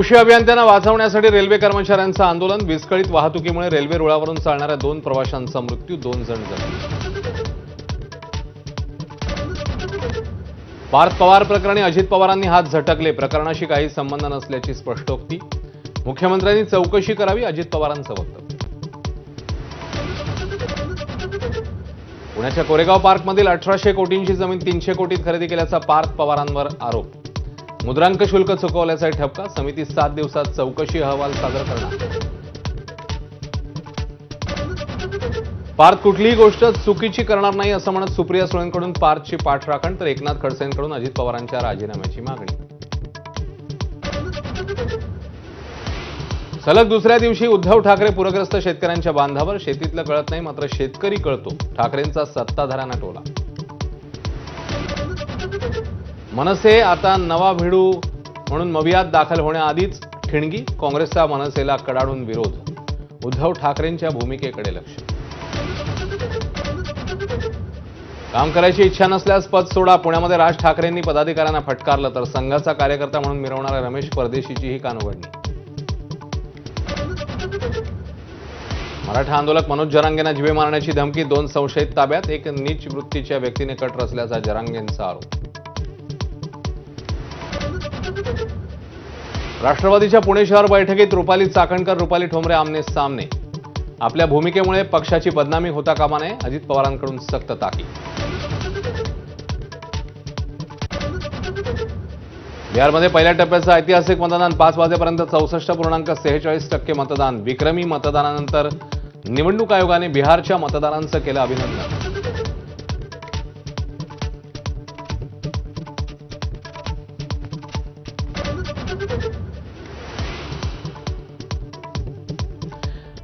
कृषी अभियंत्यांना वाचवण्यासाठी रेल्वे कर्मचाऱ्यांचं आंदोलन. विस्कळीत वाहतुकीमुळे रेल्वे रुळावरून चालणाऱ्या 2 प्रवाशांचा मृत्यू, 2 जण जखमी. पार्थ पवार प्रकरणी अजित पवारांनी हात झटकले. प्रकरणाशी काही संबंध नसल्याची स्पष्टोक्ती. मुख्यमंत्र्यांनी चौकशी करावी, अजित पवारांचं वक्तव्य. पुण्याच्या कोरेगाव पार्कमधील 1800 कोटींची जमीन 300 कोटीत खरेदी केल्याचा पार्थ पवारांवर आरोप. मुद्रांक शुल्क चुकवल्याचा ठपका. समिती 7 दिवसात चौकशी अहवाल सादर करणार. पार्थ कुठलीही गोष्ट चुकीची करणार नाही असं म्हणत सुप्रिया सुळेंकडून पार्थची पाठराखण, तर एकनाथ खडसेंकडून अजित पवारांच्या राजीनाम्याची मागणी. सलग दुसऱ्या दिवशी उद्धव ठाकरे पूरग्रस्त शेतकऱ्यांच्या बांधावर. शेतीतलं कळत नाही मात्र शेतकरी कळतो, ठाकरेंचा सत्ताधाऱ्यांना टोला. मनसे आता नवा भिडू म्हणून मवियात दाखल होण्याआधीच ठिणगी. काँग्रेसचा मनसेला कडाडून विरोध. उद्धव ठाकरेंच्या भूमिकेकडे लक्ष. काम करायची इच्छा नसल्यास पद सोडा. पुण्यामध्ये राज ठाकरेंनी पदाधिकाऱ्यांना फटकारलं, तर संघाचा कार्यकर्ता म्हणून मिरवणाऱ्या रमेश परदेशीचीही कानउघडणी. मराठा आंदोलक मनोज जरांगेंना जीवे मारण्याची धमकी. 2 संशयित ताब्यात. एक नीच वृत्तीच्या व्यक्तीने कट रचल्याचा जरांगेंचा आरोप. राष्ट्रवादीच्या पुणे शहर बैठकीत रुपाली चाकणकर, रुपाली ठोंबरे आमने सामने. आपल्या भूमिकेमुळे पक्षाची बदनामी होता कामा नये, अजित पवारांकडून सक्त ताकीद. बिहारमध्ये पहिल्या टप्प्याचं ऐतिहासिक मतदान. 5 वाजेपर्यंत 64.46% मतदान. विक्रमी मतदानानंतर निवडणूक आयोगाने बिहारच्या मतदारांचं केलं अभिनंदन.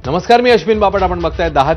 नमस्कार, मी अश्विन बापट. आपण बघताय 10